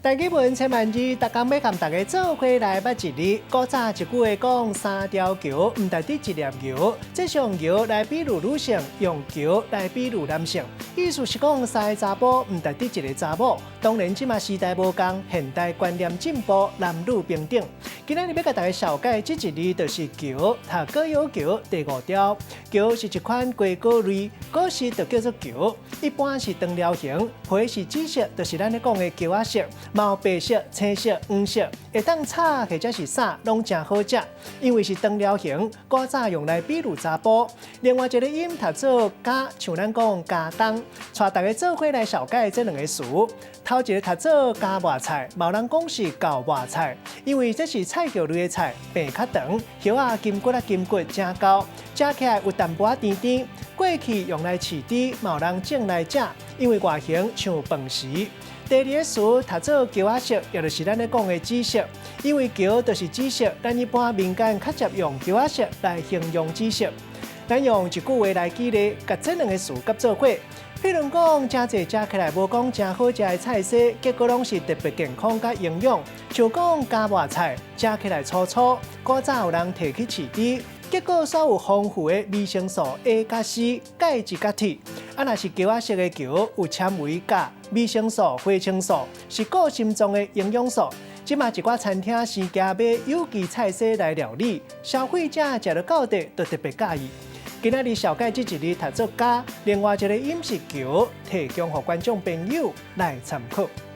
大基本千万字，大家要跟大家做伙来捌一字。古早一句话讲：三条桥，唔单止一粒球。这用桥来比喻女性，用桥来比喻男性。意思是讲，三个查甫唔单止一个查某。当然，即马时代无同，现代观念进步，男女平等。今日要甲大家小解这一字，就是桥。读歌有桥第5条，桥是一款瓜果类，果实就叫做桥。一般是长条形，皮是紫色，就是咱咧讲的桥仔色。毛白色、青色、黄色，会当炒或者是撒，拢真好食。因为是长条形，古早用来比喻查甫。另外一个音读做加，像咱讲加冬，带大家做伙来小解这两个词。头一个读做加芽菜，某人讲是搞芽菜，因为这是菜球类的菜，柄较长，叶啊筋骨真高，食起来有淡薄甜甜。过去用来饲猪，某人种来食，因为外形像饭匙。第二个词读做桥仔色，也就是咱咧讲的紫色，因为桥就是紫色，咱一般民间较常用桥仔色来形容紫色。咱用一句话来举例，甲这两个词合做伙。譬如讲，真济食起来无讲真好食的菜色，结果拢是特别健康甲营养。像讲加芽菜，食起来粗粗，古早有人摕去饲猪，结果所有丰富的维生素 A 甲 C、钙质甲铁。啊，若是桥仔色的桥，有纤维、钾、维生素、花青素，是顾心脏的营养素。即马一寡餐厅生加买有机菜色来料理，消费者食到到底都特别介意。今仔日小解这一字读做加，另外一个音是桥，提供给观众朋友来参考。